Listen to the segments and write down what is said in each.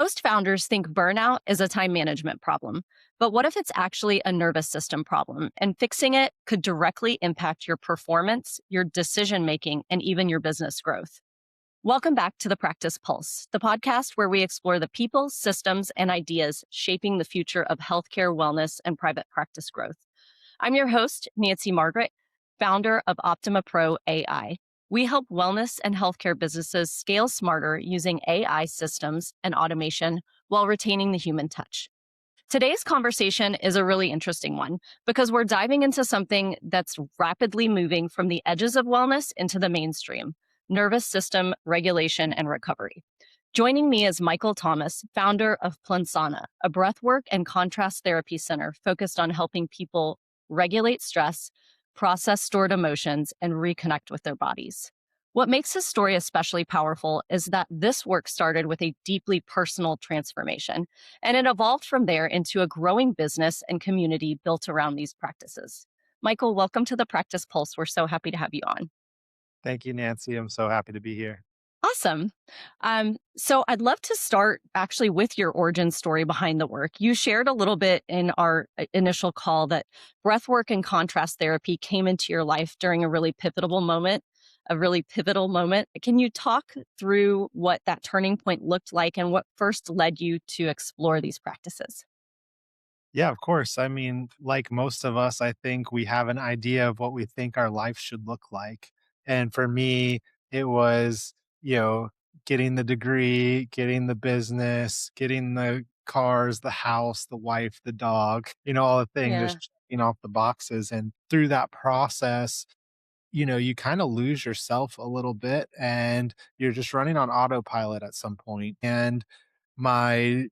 Most founders think burnout is a time management problem, but what if it's actually a nervous system problem? And fixing it could directly impact your performance, your decision making, and even your business growth. Welcome back to the Practice Pulse, the podcast where we explore the people, systems, and ideas shaping the future of healthcare, wellness, and private practice growth. I'm your host, Nancy Margrit, founder of Optima Pro AI. We help wellness and healthcare businesses scale smarter using AI systems and automation while retaining the human touch. Today's conversation is a really interesting one because we're diving into something that's rapidly moving from the edges of wellness into the mainstream: nervous system regulation and recovery. Joining me is Michael Thomas, founder of Plunsana, a breathwork and contrast therapy center focused on helping people regulate stress, process stored emotions, and reconnect with their bodies. What makes his story especially powerful is that this work started with a deeply personal transformation, and it evolved from there into a growing business and community built around these practices. Michael, welcome to the Practice Pulse. We're so happy to have you on. Thank you, Nancy. I'm so happy to be here. Awesome. So I'd love to start actually with your origin story behind the work. You shared a little bit in our initial call that breathwork and contrast therapy came into your life during a really pivotal moment. Can you talk through what that turning point looked like and what first led you to explore these practices? Yeah, of course. I mean, like most of us, I think we have an idea of what we think our life should look like. And for me, it was, you know, getting the degree, getting the business, getting the cars, the house, the wife, the dog, all the things, Yeah. just checking off the boxes. And through that process, you kind of lose yourself a little bit and you're just running on autopilot at some point. And my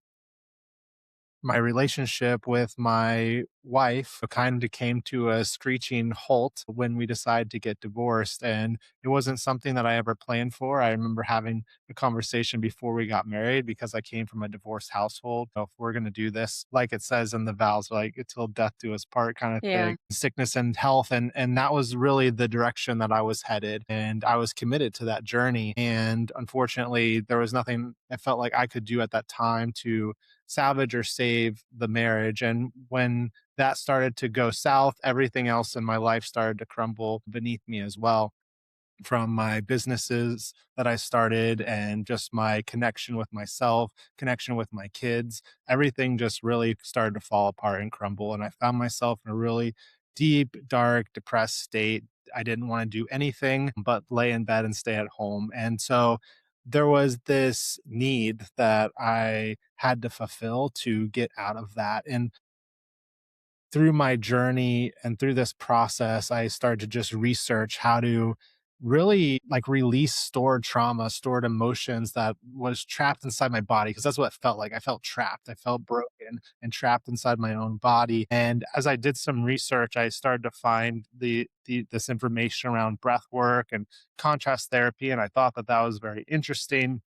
my relationship with my wife kind of came to a screeching halt when we decided to get divorced. And it wasn't something that I ever planned for. I remember having a conversation before we got married because I came from a divorced household. If we're going to do this, like it says in the vows, like till death do us part kind of Yeah. thing, sickness and health. And that was really the direction that I was headed. And I was committed to that journey. And unfortunately, there was nothing I felt like I could do at that time to salvage or save the marriage. And when that started to go south, everything else in my life started to crumble beneath me as well. From my businesses that I started and just my connection with myself, connection with my kids, everything just really started to fall apart and crumble. And I found myself in a really deep, dark, depressed state. I didn't want to do anything but lay in bed and stay at home. And so there was this need that I had to fulfill to get out of that. And through my journey and through this process, I started to just research how to really like release stored trauma, stored emotions that was trapped inside my body. Cause that's what it felt like. I felt trapped. I felt broken and trapped inside my own body. And as I did some research, I started to find this information around breath work and contrast therapy. And I thought that that was very interesting,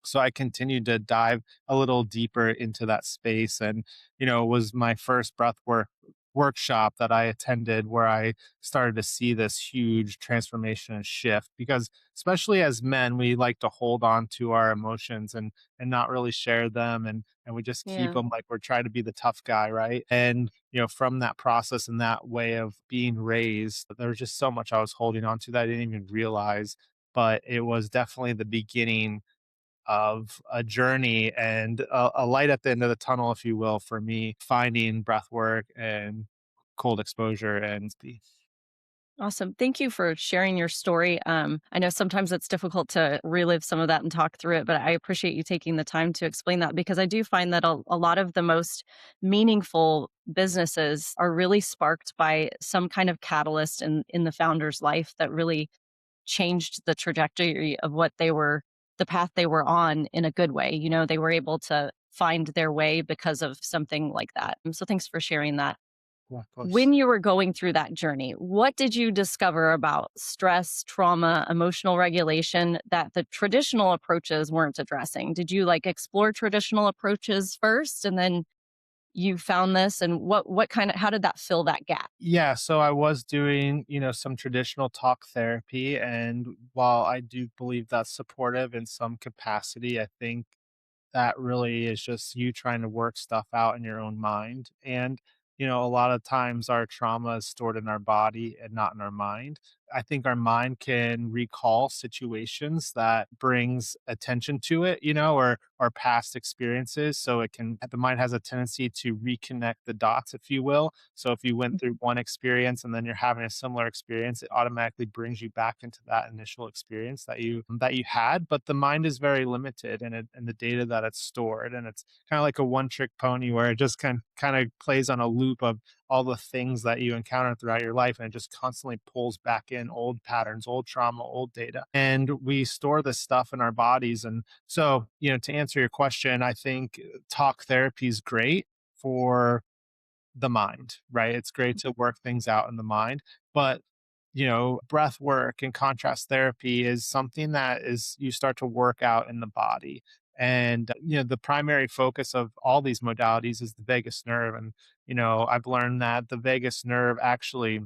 so I continued to dive a little deeper into that space. And it was my first breathwork workshop that I attended where I started to see this huge transformation and shift, because especially as men, we like to hold on to our emotions and not really share them, and we just keep Yeah. them like we're trying to be the tough guy, right? And from that process and that way of being raised, there was just so much I was holding on to that I didn't even realize. But it was definitely the beginning of a journey and a light at the end of the tunnel, if you will, for me finding breath work and cold exposure and the Awesome. Thank you for sharing your story. I know sometimes it's difficult to relive some of that and talk through it, but I appreciate you taking the time to explain that because I do find that a lot of the most meaningful businesses are really sparked by some kind of catalyst in the founder's life that really changed the trajectory of the path they were on in a good way. They were able to find their way because of something like that. So thanks for sharing that. yeah, of course. When you were going through that journey, what did you discover about stress, trauma, emotional regulation that the traditional approaches weren't addressing? Did you explore traditional approaches first and then you found this, and what kind of how did that fill that gap? Yeah, so I was doing, some traditional talk therapy, and while I do believe that's supportive in some capacity, I think that really is just you trying to work stuff out in your own mind. And, a lot of times our trauma is stored in our body and not in our mind. I think our mind can recall situations that brings attention to it, or past experiences. So the mind has a tendency to reconnect the dots, if you will. So if you went through one experience and then you're having a similar experience, it automatically brings you back into that initial experience that you had. But the mind is very limited in the data that it's stored, and it's kind of like a one trick pony where it just kind of plays on a loop of all the things that you encounter throughout your life, and it just constantly pulls back in old patterns, old trauma, old data. And we store this stuff in our bodies. And so, to answer your question, I think talk therapy is great for the mind, right? It's great to work things out in the mind. But breath work and contrast therapy is something that is you start to work out in the body. And the primary focus of all these modalities is the vagus nerve. And I've learned that the vagus nerve actually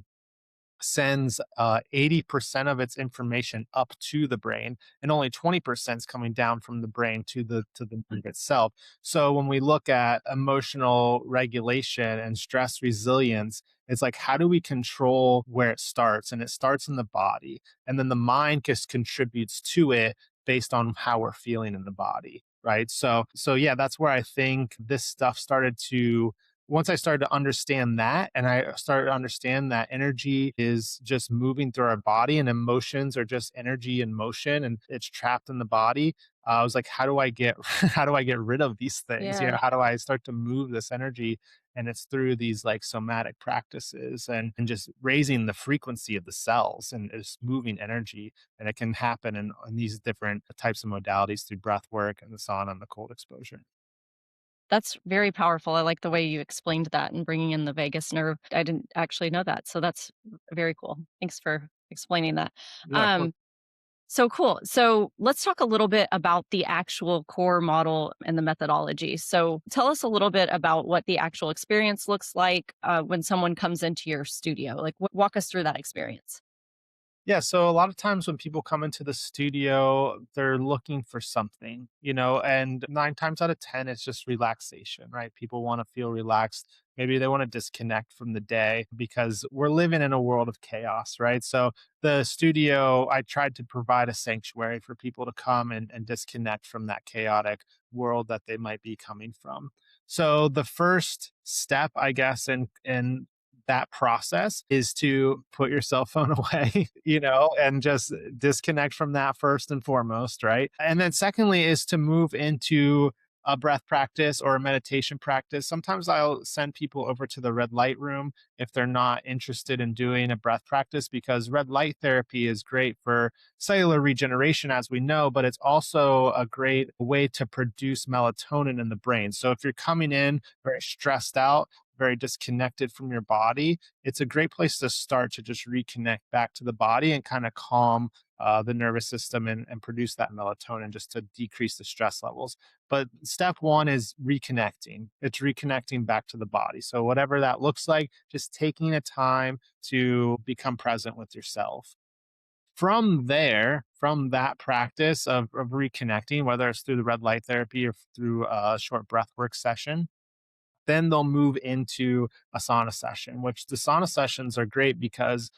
sends 80% of its information up to the brain, and only 20% is coming down from the brain to the nerve itself. So when we look at emotional regulation and stress resilience, it's like, how do we control where it starts? And it starts in the body, and then the mind just contributes to it based on how we're feeling in the body, right? So yeah, that's where I think this stuff started to once I started to understand that, and I started to understand that energy is just moving through our body and emotions are just energy and motion and it's trapped in the body. I was like, how do I get how do I get rid of these things? Yeah. How do I start to move this energy? And it's through these like somatic practices and just raising the frequency of the cells and just moving energy. And it can happen in these different types of modalities through breath work and the sauna and the cold exposure. That's very powerful. I like the way you explained that and bringing in the vagus nerve. I didn't actually know that. So that's very cool. Thanks for explaining that. Yeah, of course. Um, so cool. So let's talk a little bit about the actual core model and the methodology. So tell us a little bit about what the actual experience looks like when someone comes into your studio. Like, walk us through that experience. Yeah, so a lot of times when people come into the studio, they're looking for something, and 9 times out of 10, it's just relaxation, right? People want to feel relaxed. Maybe they want to disconnect from the day because we're living in a world of chaos, right? So the studio, I tried to provide a sanctuary for people to come and disconnect from that chaotic world that they might be coming from. So the first step, I guess, in that process is to put your cell phone away, and just disconnect from that first and foremost, right? And then secondly is to move into a breath practice or a meditation practice. Sometimes I'll send people over to the red light room if they're not interested in doing a breath practice, because red light therapy is great for cellular regeneration, as we know, but it's also a great way to produce melatonin in the brain. So if you're coming in very stressed out, very disconnected from your body, it's a great place to start to just reconnect back to the body and kind of calm the nervous system and produce that melatonin just to decrease the stress levels. But step one is reconnecting. It's reconnecting back to the body. So, whatever that looks like, just taking a time to become present with yourself. From there, from that practice of reconnecting, whether it's through the red light therapy or through a short breath work session, then they'll move into a sauna session, which the sauna sessions are great because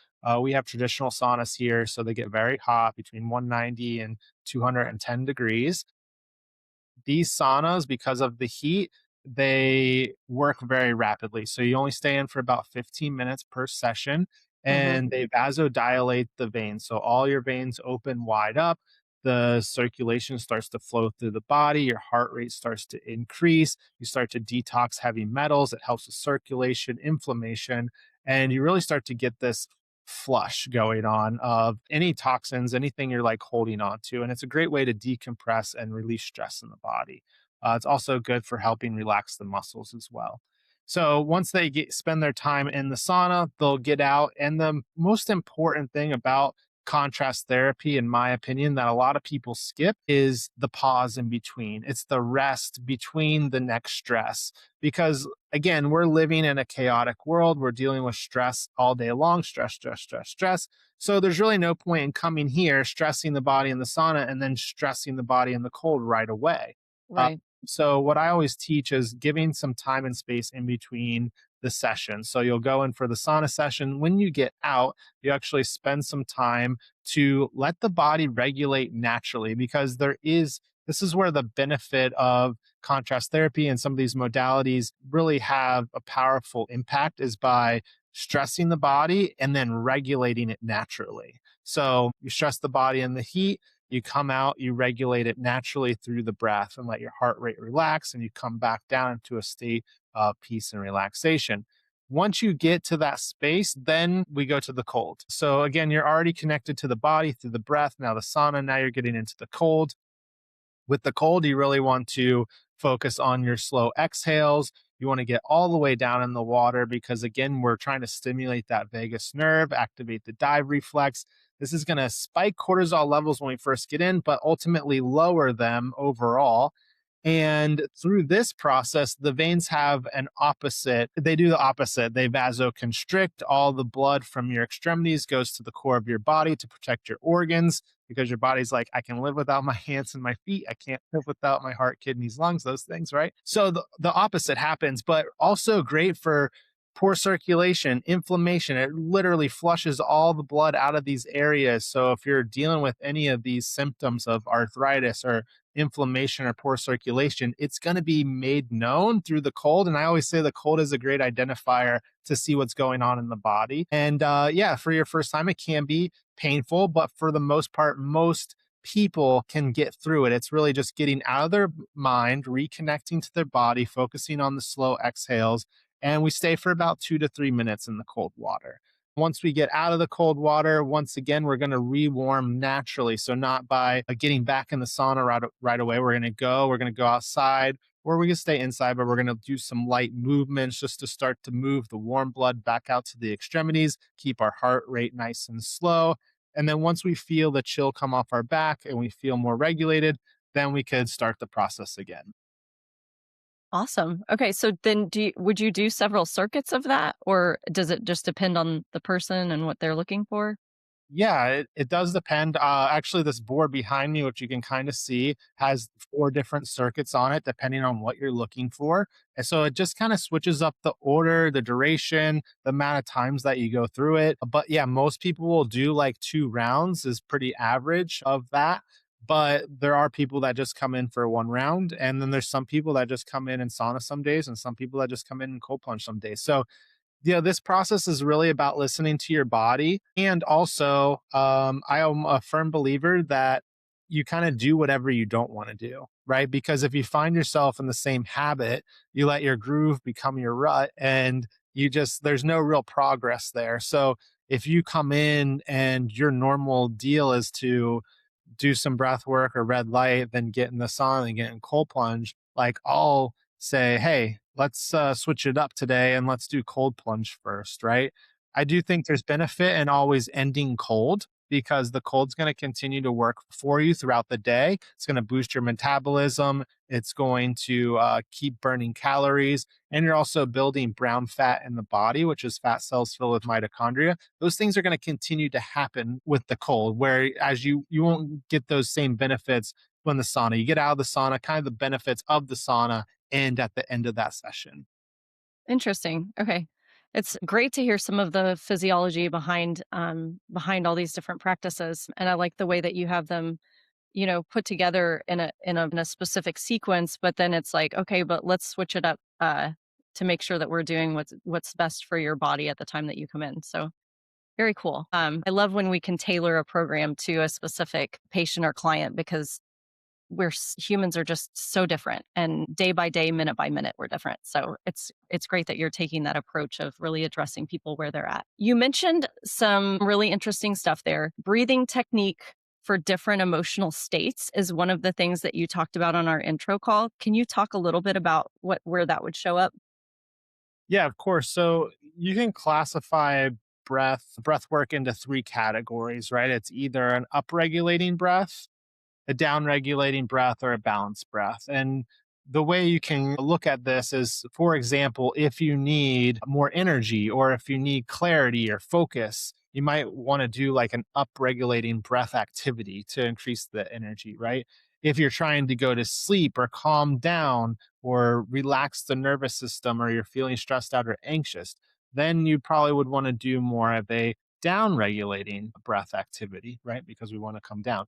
we have traditional saunas here. So they get very hot between 190 and 210 degrees. These saunas, because of the heat, they work very rapidly. So you only stay in for about 15 minutes per session, Hmm. and they vasodilate the veins. So all your veins open wide up. The circulation starts to flow through the body. Your heart rate starts to increase. You start to detox heavy metals. It helps with circulation, inflammation, and you really start to get this flush going on of any toxins, anything you're like holding on to. And it's a great way to decompress and release stress in the body. It's also good for helping relax the muscles as well. So once they spend their time in the sauna, they'll get out. And the most important thing about contrast therapy, in my opinion, that a lot of people skip is the pause in between. It's the rest between the next stress. Because again, we're living in a chaotic world. We're dealing with stress all day long, stress, stress, stress, stress. So there's really no point in coming here, stressing the body in the sauna, and then stressing the body in the cold right away. Uh, Right. So, what I always teach is giving some time and space in between the sessions. So, you'll go in for the sauna session. When you get out, you actually spend some time to let the body regulate naturally, because this is where the benefit of contrast therapy and some of these modalities really have a powerful impact, is by stressing the body and then regulating it naturally. So, you stress the body in the heat, you come out, you regulate it naturally through the breath and let your heart rate relax, and you come back down into a state of peace and relaxation. Once you get to that space, then we go to the cold. So again, you're already connected to the body through the breath. Now the sauna, now you're getting into the cold. With the cold, you really want to focus on your slow exhales. You want to get all the way down in the water, because, again, we're trying to stimulate that vagus nerve, activate the dive reflex. This is going to spike cortisol levels when we first get in, but ultimately lower them overall. And through this process, the veins have an opposite. They do the opposite. They vasoconstrict. All the blood from your extremities goes to the core of your body to protect your organs, because your body's like, I can live without my hands and my feet. I can't live without my heart, kidneys, lungs, those things, right? So the opposite happens, but also great for poor circulation, inflammation. It literally flushes all the blood out of these areas. So if you're dealing with any of these symptoms of arthritis or inflammation or poor circulation, it's going to be made known through the cold. And I always say the cold is a great identifier to see what's going on in the body. And yeah, for your first time, it can be painful, but for the most part, most people can get through it. It's really just getting out of their mind, reconnecting to their body, focusing on the slow exhales. And we stay for about 2 to 3 minutes in the cold water. Once we get out of the cold water, once again, we're going to rewarm naturally. So, not by getting back in the sauna right away. We're going to go outside, or we can stay inside, but we're going to do some light movements just to start to move the warm blood back out to the extremities, keep our heart rate nice and slow. And then once we feel the chill come off our back and we feel more regulated, then we could start the process again. Awesome. Okay, so then would you do several circuits of that, or does it just depend on the person and what they're looking for? Yeah, it does depend. Actually, this board behind me, which you can kind of see, has 4 different circuits on it, depending on what you're looking for. And so it just kind of switches up the order, the duration, the amount of times that you go through it. But yeah, most people will do like 2 rounds, is pretty average of that. But there are people that just come in for 1 round. And then there's some people that just come in sauna some days, and some people that just come in cold plunge some days. So this process is really about listening to your body. And also, I am a firm believer that you kind of do whatever you don't want to do, right? Because if you find yourself in the same habit, you let your groove become your rut, and there's no real progress there. So if you come in and your normal deal is to do some breath work or red light, then get in the sauna and get in cold plunge, like, I'll say, hey, let's switch it up today and let's do cold plunge first, right? I do think there's benefit in always ending cold, because the cold's going to continue to work for you throughout the day. It's going to boost your metabolism. It's going to keep burning calories. And you're also building brown fat in the body, which is fat cells filled with mitochondria. Those things are going to continue to happen with the cold, whereas you won't get those same benefits when the sauna. You get out of the sauna, kind of the benefits of the sauna end at the end of that session. Interesting. Okay. It's great to hear some of the physiology behind all these different practices, and I like the way that you have them, put together in a specific sequence, but then it's like, okay, but let's switch it up to make sure that we're doing what's best for your body at the time that you come in. So, very cool. I love when we can tailor a program to a specific patient or client, because humans are just so different, and day by day, minute by minute, we're different. So it's great that you're taking that approach of really addressing people where they're at. You mentioned some really interesting stuff there. Breathing technique for different emotional states is one of the things that you talked about on our intro call. Can you talk a little bit about where that would show up? Yeah, of course. So you can classify breath work into 3 categories, right? It's either an upregulating breath, a down regulating breath, or a balanced breath. And the way you can look at this is, for example, if you need more energy or if you need clarity or focus, you might want to do like an upregulating breath activity to increase the energy, right? if you're trying to go to sleep or calm down or relax the nervous system, or you're feeling stressed out or anxious, then you probably would want to do more of a down regulating breath activity, right? Because we want to come down.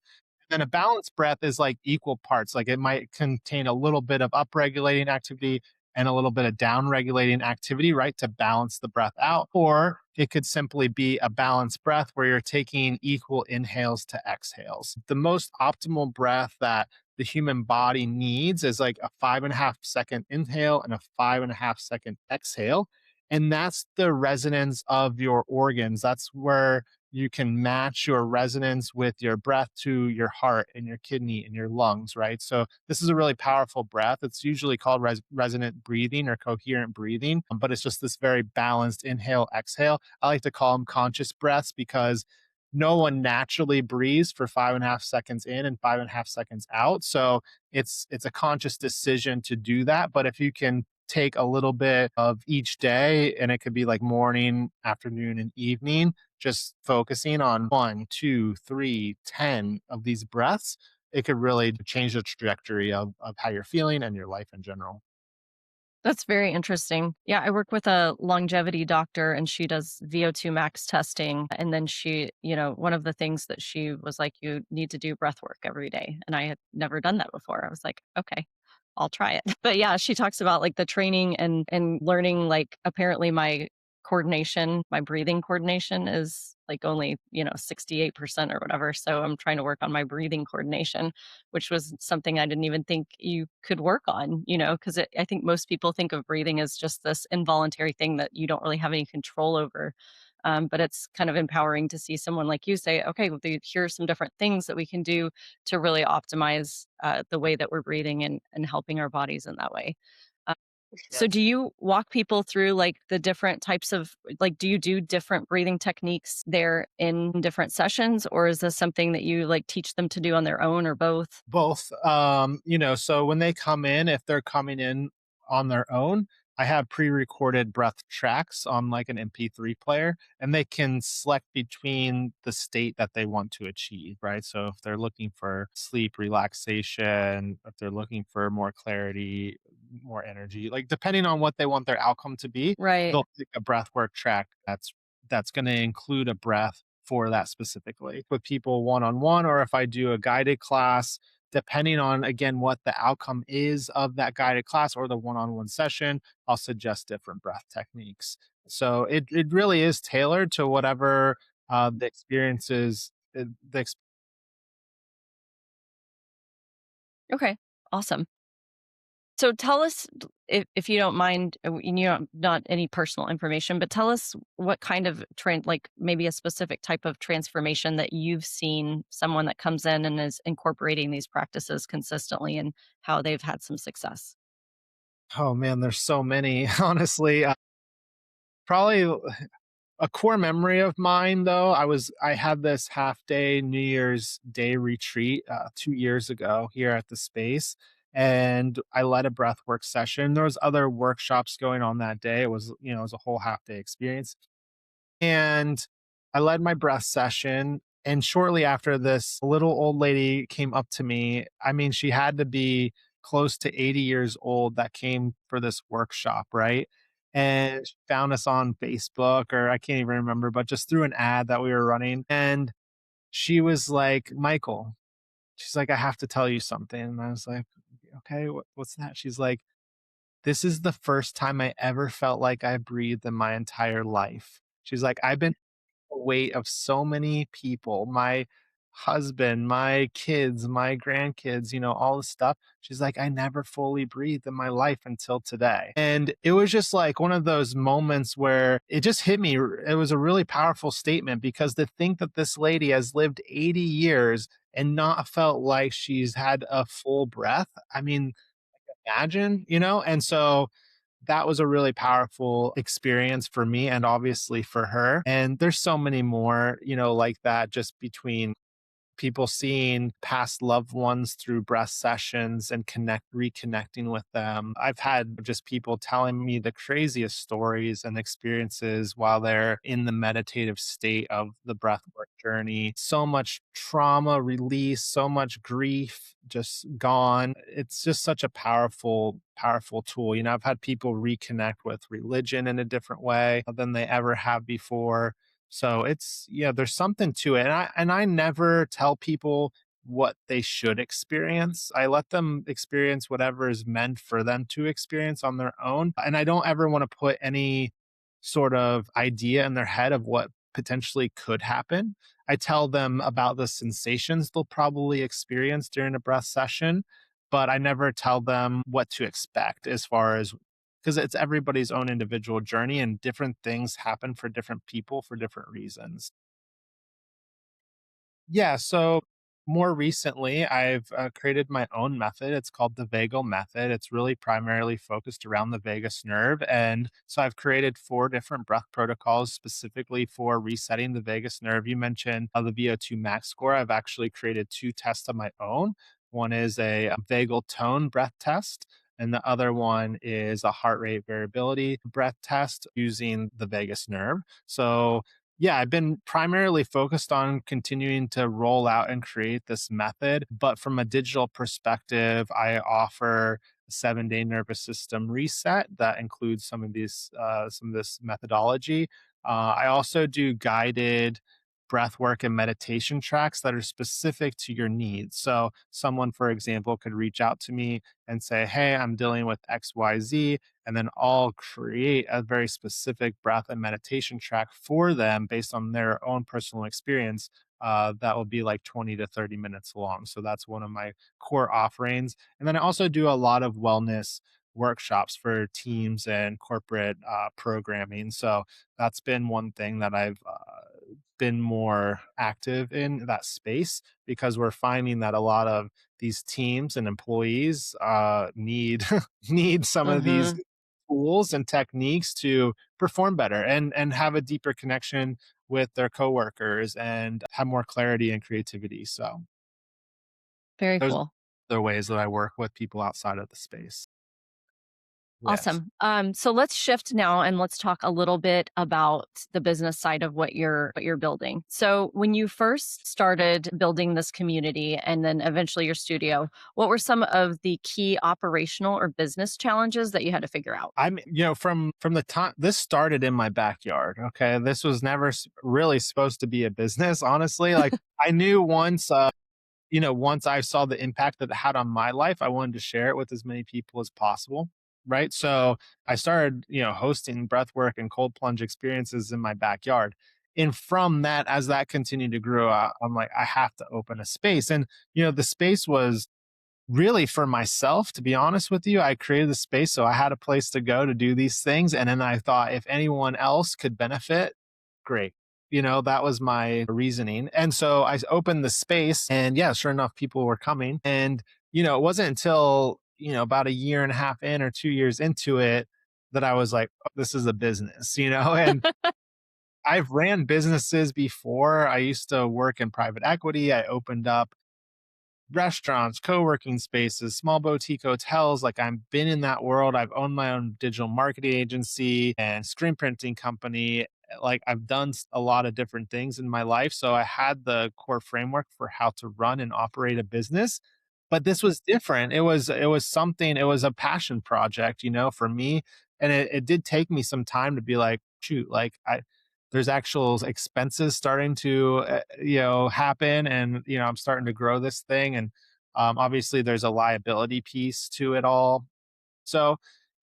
And a balanced breath is like equal parts. Like it might contain a little bit of up regulating activity and a little bit of down regulating activity, right? To balance the breath out. Or it could simply be a balanced breath where you're taking equal inhales to exhales. The most optimal breath that the human body needs is like a 5.5 second inhale and a 5.5 second exhale. And that's the resonance of your organs. That's where you can match your resonance with your breath to your heart and your kidney and your lungs, right? So this is a really powerful breath. It's usually called resonant breathing or coherent breathing, but it's just this very balanced inhale, exhale. I like to call them conscious breaths because no one naturally breathes for 5.5 seconds in and 5.5 seconds out. So it's a conscious decision to do that. But if you can take a little bit of each day, and it could be like morning, afternoon, and evening, just focusing on 1, 2, 3, 10 of these breaths, it could really change the trajectory of how you're feeling and your life in general. That's very interesting. Yeah, I work with a longevity doctor and she does VO2 max testing. And then she, one of the things that she was like, you need to do breath work every day. And I had never done that before. I was like, okay, I'll try it. But yeah, she talks about like the training and learning like apparently my breathing coordination is like only, 68% or whatever. So I'm trying to work on my breathing coordination, which was something I didn't even think you could work on, because I think most people think of breathing as just this involuntary thing that you don't really have any control over. But it's kind of empowering to see someone like you say, okay, well, here are some different things that we can do to really optimize the way that we're breathing and helping our bodies in that way. Uh, so do you walk people through like the different types of like do you do different breathing techniques there in different sessions, or is this something that you like teach them to do on their own or both? Both. So when they come in, if they're coming in on their own, I have pre-recorded breath tracks on like an MP3 player, and they can select between the state that they want to achieve, right? So if they're looking for sleep, relaxation, if they're looking for more clarity, more energy, like depending on what they want their outcome to be, Right. they'll pick a breath work track that's going to include a breath for that specifically. With people one on one, or if I do a guided class, depending on again what the outcome is of that guided class or the one-on-one session, I'll suggest different breath techniques. So it really is tailored to whatever the experience is. The Okay. Awesome. So tell us, if you don't mind, not any personal information, but tell us what kind of like maybe a specific type of transformation that you've seen someone that comes in and is incorporating these practices consistently and how they've had some success. oh man, there's so many. Honestly, probably a core memory of mine though, I had this half day New Year's Day retreat 2 years ago here at the space, and I led a breathwork session. There was other workshops going on that day. It was a whole half day experience, and I led my breath session. And shortly after this, a little old lady came up to me. I mean, she had to be close to 80 years old that came for this workshop, right? And she found us on Facebook, or I can't even remember, but just through an ad that we were running. And she was like, Michael, she's like, I have to tell you something. And I was like, okay, what's that? She's like, this is the first time I ever felt like I breathed in my entire life. She's like, I've been the weight of so many people, my husband, my kids, my grandkids, all this stuff. She's like, I never fully breathed in my life until today. And it was just like one of those moments where it just hit me. It was a really powerful statement, because to think that this lady has lived 80 years and not felt like she's had a full breath. I mean, imagine, And so that was a really powerful experience for me and obviously for her. And there's so many more, like that, just between people seeing past loved ones through breath sessions and reconnecting with them. I've had just people telling me the craziest stories and experiences while they're in the meditative state of the breathwork journey. So much trauma release, so much grief just gone. It's just such a powerful tool. I've had people reconnect with religion in a different way than they ever have before. So it's, yeah, there's something to it. And I never tell people what they should experience. I let them experience whatever is meant for them to experience on their own. And I don't ever want to put any sort of idea in their head of what potentially could happen. I tell them about the sensations they'll probably experience during a breath session, but I never tell them what to expect as far as, because it's everybody's own individual journey and different things happen for different people for different reasons. Yeah, so more recently, I've created my own method. It's called the vagal method. It's really primarily focused around the vagus nerve. And so I've created four different breath protocols specifically for resetting the vagus nerve. You mentioned the VO2 max score. I've actually created two tests of my own. One is a vagal tone breath test. And the other one is a heart rate variability breath test using the vagus nerve. So yeah, I've been primarily focused on continuing to roll out and create this method. But from a digital perspective, I offer a 7-day nervous system reset that includes some of this methodology. I also do guided breath work and meditation tracks that are specific to your needs. So, someone, for example, could reach out to me and say, "Hey, I'm dealing with XYZ," and then I'll create a very specific breath and meditation track for them based on their own personal experience. That will be like 20 to 30 minutes long. So that's one of my core offerings. And then I also do a lot of wellness workshops for teams and corporate programming. So that's been one thing that I've been more active in that space because we're finding that a lot of these teams and employees need need some of these Mhm. tools and techniques to perform better and have a deeper connection with their coworkers and have more clarity and creativity. So Very those are cool. the ways that I work with people outside of the space. Yes. Awesome. So let's shift now and let's talk a little bit about the business side of what you're building. So when you first started building this community and then eventually your studio, what were some of the key operational or business challenges that you had to figure out? From the time this started in my backyard. Okay, this was never really supposed to be a business. Honestly, like I knew once I saw the impact that it had on my life, I wanted to share it with as many people as possible. Right. So I started, hosting breathwork and cold plunge experiences in my backyard. And from that, as that continued to grow, I'm like, I have to open a space. And, the space was really for myself, to be honest with you. I created the space so I had a place to go to do these things. And then I thought if anyone else could benefit, great. That was my reasoning. And so I opened the space, and yeah, sure enough, people were coming. And, it wasn't until, about a year and a half in or 2 years into it that I was like, "Oh, this is a business," and I've ran businesses before. I used to work in private equity. I opened up restaurants, co-working spaces, small boutique hotels. Like I've been in that world. I've owned my own digital marketing agency and screen printing company. Like I've done a lot of different things in my life. So I had the core framework for how to run and operate a business. But this was different. It was a passion project, for me. And it did take me some time to be like, shoot, like there's actual expenses starting to happen, and I'm starting to grow this thing, and obviously there's a liability piece to it all. So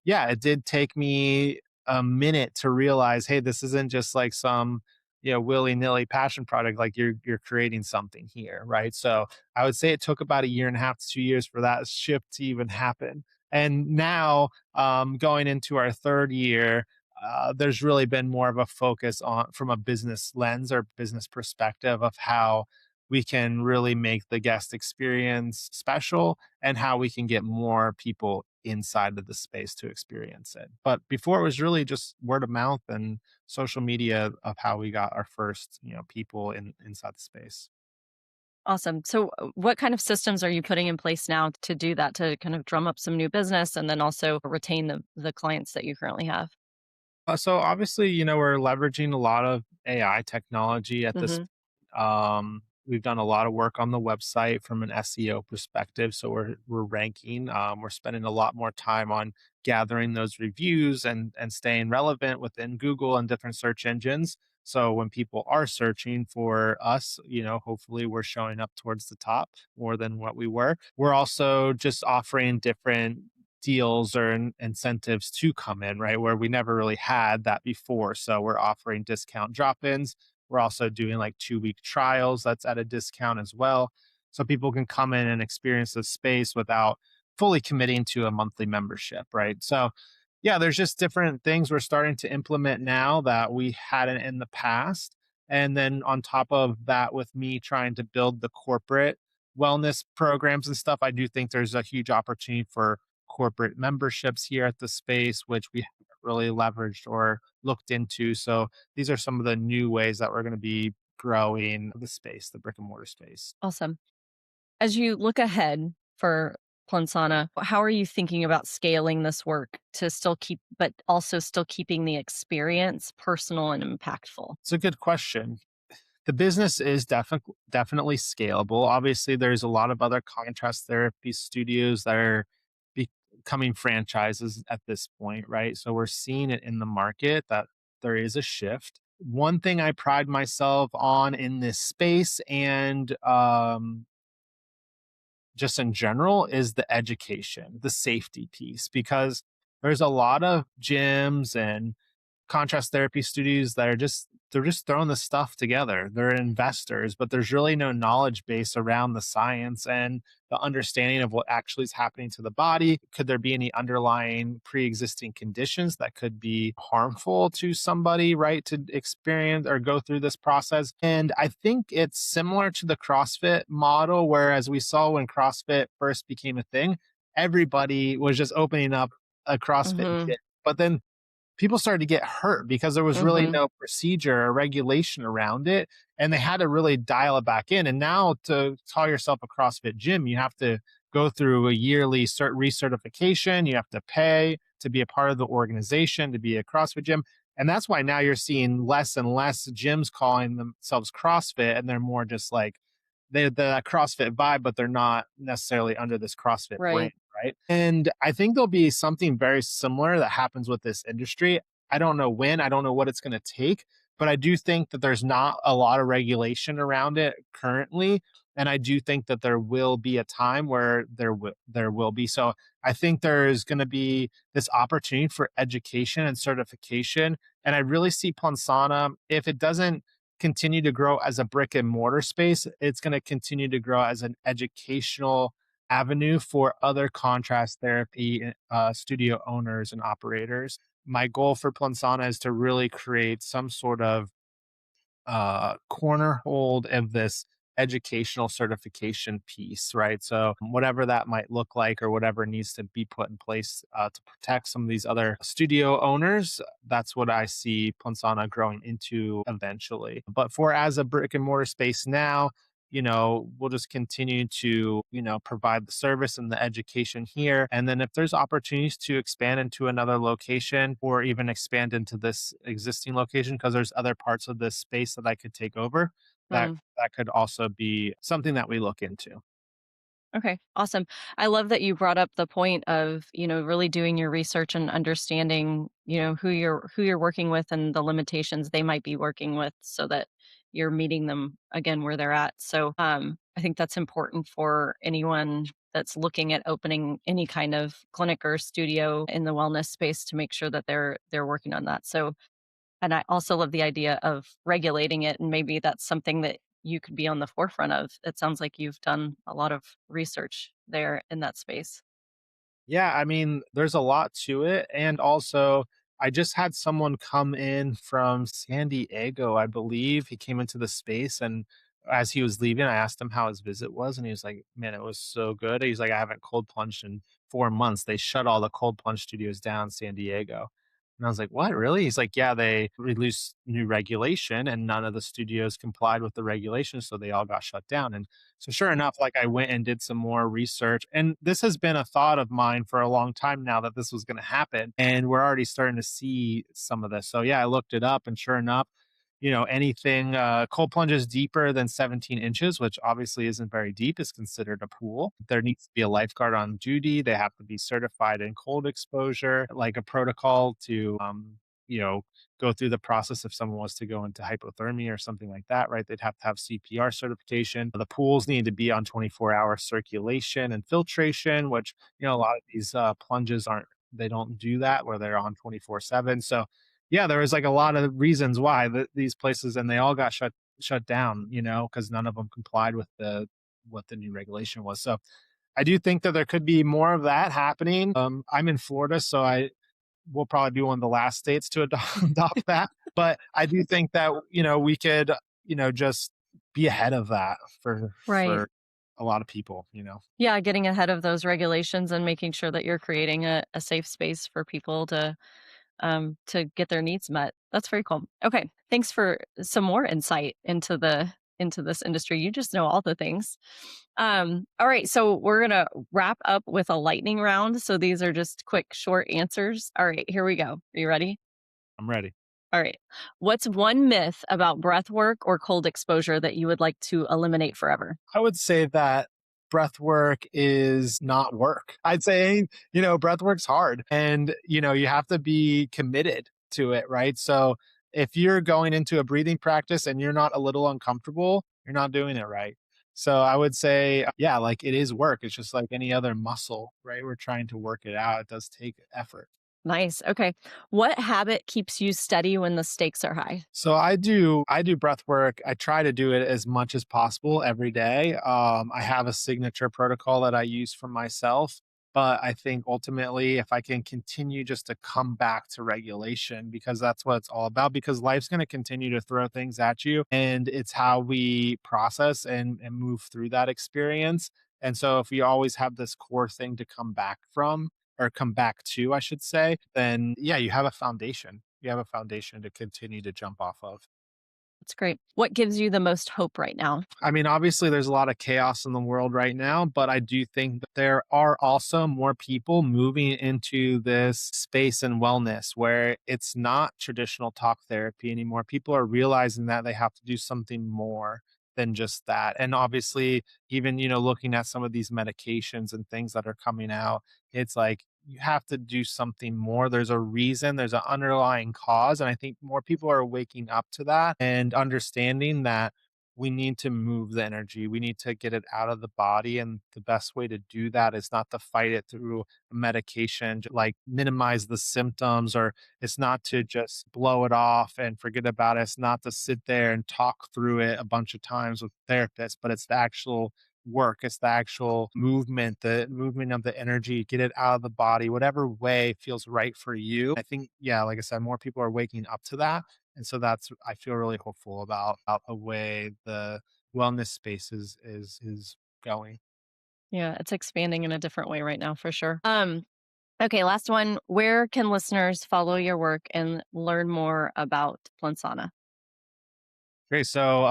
yeah, it did take me a minute to realize, hey, this isn't just like some willy-nilly passion project. Like you're creating something here, right? So I would say it took about a year and a half to 2 years for that shift to even happen. And now, going into our third year, there's really been more of a focus on from a business lens or business perspective of how we can really make the guest experience special and how we can get more people inside of the space to experience it. But before it was really just word of mouth and social media of how we got our first, people inside the space. Awesome. So, what kind of systems are you putting in place now to do that, to kind of drum up some new business and then also retain the clients that you currently have? So obviously, we're leveraging a lot of AI technology at this. Hmm. We've done a lot of work on the website from an SEO perspective, so we're ranking. We're spending a lot more time on gathering those reviews and staying relevant within Google and different search engines. So when people are searching for us, hopefully we're showing up towards the top more than what we were. We're also just offering different deals or incentives to come in, right? Where we never really had that before. So we're offering discount drop ins. We're also doing like 2 week trials that's at a discount as well. So people can come in and experience the space without fully committing to a monthly membership, right? So, yeah, there's just different things we're starting to implement now that we hadn't in the past. And then on top of that, with me trying to build the corporate wellness programs and stuff, I do think there's a huge opportunity for corporate memberships here at the space, which we haven't really leveraged or looked into. So these are some of the new ways that we're going to be growing the space, the brick and mortar space. Awesome. As you look ahead for Plunsana, how are you thinking about scaling this work to still keep, but also still keeping the experience personal and impactful? It's a good question. The business is definitely scalable. Obviously, there's a lot of other contrast therapy studios that are becoming franchises at this point, right? So we're seeing it in the market that there is a shift. One thing I pride myself on in this space and just in general is the education, the safety piece, because there's a lot of gyms and contrast therapy studios that they're just throwing the stuff together. They're investors, but there's really no knowledge base around the science and the understanding of what actually is happening to the body. Could there be any underlying pre-existing conditions that could be harmful to somebody, right, to experience or go through this process? And I think it's similar to the CrossFit model, whereas we saw when CrossFit first became a thing, everybody was just opening up a CrossFit Mhm. gym. But then people started to get hurt because there was really Mhm. no procedure or regulation around it, and they had to really dial it back in. And now to call yourself a CrossFit gym, you have to go through a yearly recertification. You have to pay to be a part of the organization, to be a CrossFit gym. And that's why now you're seeing less and less gyms calling themselves CrossFit, and they're more just like they're the CrossFit vibe, but they're not necessarily under this CrossFit brand, Right. right? And I think there'll be something very similar that happens with this industry. I don't know when, I don't know what it's going to take, but I do think that there's not a lot of regulation around it currently. And I do think that there will be a time where there will be. So I think there's going to be this opportunity for education and certification. And I really see Plunsana, if it doesn't continue to grow as a brick and mortar space, it's going to continue to grow as an educational avenue for other contrast therapy studio owners and operators. My goal for Plunzana is to really create some sort of corner hold of this educational certification piece, right? So, whatever that might look like, or whatever needs to be put in place to protect some of these other studio owners, that's what I see Plunzana growing into eventually. But for as a brick and mortar space now, we'll just continue to, provide the service and the education here. And then if there's opportunities to expand into another location or even expand into this existing location, because there's other parts of this space that I could take over, that Mm. that could also be something that we look into. Okay, awesome. I love that you brought up the point of, really doing your research and understanding, who you're working with and the limitations they might be working with so that you're meeting them again where they're at. So, I think that's important for anyone that's looking at opening any kind of clinic or studio in the wellness space to make sure that they're working on that. So, and I also love the idea of regulating it, and maybe that's something that you could be on the forefront of. It sounds like you've done a lot of research there in that space. Yeah, I mean, there's a lot to it. And also, I just had someone come in from San Diego, I believe. He came into the space, and as he was leaving, I asked him how his visit was. And he was like, "Man, it was so good." He's like, "I haven't cold plunged in 4 months. They shut all the cold plunge studios down in San Diego." And I was like, "What, really?" He's like, "Yeah, they released new regulation and none of the studios complied with the regulations, so they all got shut down." And so sure enough, like I went and did some more research. And this has been a thought of mine for a long time now that this was going to happen. And we're already starting to see some of this. So yeah, I looked it up and sure enough, anything cold plunges deeper than 17 inches, which obviously isn't very deep, is considered a pool. There needs to be a lifeguard on duty. They have to be certified in cold exposure, like a protocol to, you know, go through the process if someone was to go into hypothermia or something like that, right? They'd have to have CPR certification. The pools need to be on 24-hour circulation and filtration, which, a lot of these plunges aren't, they don't do that where they're on 24/7. So yeah, there was like a lot of reasons why these places, and they all got shut down, because none of them complied with the what the new regulation was. So I do think that there could be more of that happening. I'm in Florida, so I will probably be one of the last states to adopt that. But I do think that we could just be ahead of that Right. for a lot of people. Yeah, getting ahead of those regulations and making sure that you're creating a safe space for people to get their needs met. That's very cool. Okay, thanks for some more insight into this industry. You just know all the things. All right, so we're gonna wrap up with a lightning round. So these are just quick, short answers. All right, here we go. Are you ready? I'm ready. All right. What's one myth about breath work or cold exposure that you would like to eliminate forever? I would say that breath work is not work. I'd say, breath work's hard and, you have to be committed to it, right? So if you're going into a breathing practice and you're not a little uncomfortable, you're not doing it right. So I would say, yeah, like it is work. It's just like any other muscle, right? We're trying to work it out. It does take effort. Nice. Okay. What habit keeps you steady when the stakes are high? So I do breath work. I try to do it as much as possible every day. I have a signature protocol that I use for myself, but I think ultimately if I can continue just to come back to regulation, because that's what it's all about, because life's going to continue to throw things at you and it's how we process and move through that experience. And so if we always have this core thing to come back from, or come back to, I should say, then yeah, you have a foundation. You have a foundation to continue to jump off of. That's great. What gives you the most hope right now? I mean, obviously, there's a lot of chaos in the world right now, but I do think that there are also more people moving into this space and wellness where it's not traditional talk therapy anymore. People are realizing that they have to do something more than just that. And obviously, even, looking at some of these medications and things that are coming out, it's like, you have to do something more. There's a reason, there's an underlying cause. And I think more people are waking up to that and understanding that we need to move the energy. We need to get it out of the body. And the best way to do that is not to fight it through a medication, like minimize the symptoms, or it's not to just blow it off and forget about it. It's not to sit there and talk through it a bunch of times with therapists, but it's the actual work. It's the actual movement, the movement of the energy, get it out of the body, whatever way feels right for you. I think, yeah, like I said, more people are waking up to that. And so I feel really hopeful about the way the wellness space is going. Yeah, it's expanding in a different way right now for sure. Okay, last one. Where can listeners follow your work and learn more about Plunsana? Great. So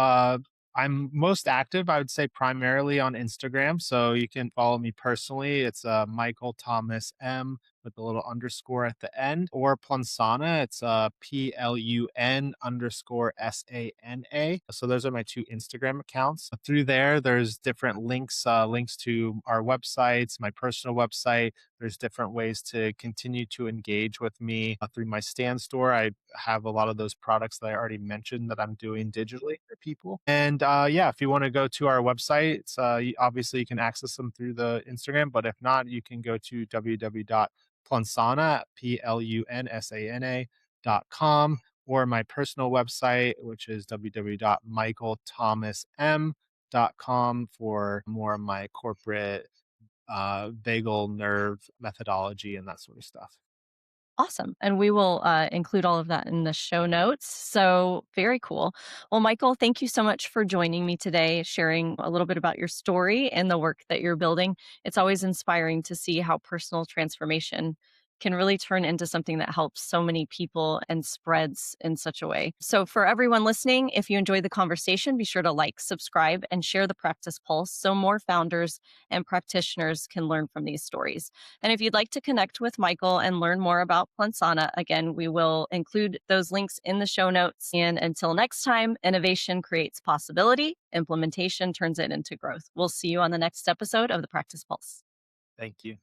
I'm most active, I would say, primarily on Instagram. So you can follow me personally. It's Michael Thomas M with a little underscore at the end, or Plunsana. It's PLUN_SANA. So those are my two Instagram accounts. Through there, there's different links to our websites, my personal website. There's different ways to continue to engage with me through my stand store. I have a lot of those products that I already mentioned that I'm doing digitally for people. And yeah, if you want to go to our website, obviously you can access them through the Instagram, but if not, you can go to www.plunsana, Plunsana.com, or my personal website, which is www.michaelthomasm.com for more of my corporate vagal nerve methodology and that sort of stuff. Awesome. And we will include all of that in the show notes. So, very cool. Well, Michael, thank you so much for joining me today, sharing a little bit about your story and the work that you're building. It's always inspiring to see how personal transformation can really turn into something that helps so many people and spreads in such a way. So, for everyone listening, if you enjoyed the conversation, be sure to like, subscribe, and share the Practice Pulse so more founders and practitioners can learn from these stories. And if you'd like to connect with Michael and learn more about Plunsana, again, we will include those links in the show notes. And until next time, innovation creates possibility, implementation turns it into growth. We'll see you on the next episode of the Practice Pulse. Thank you.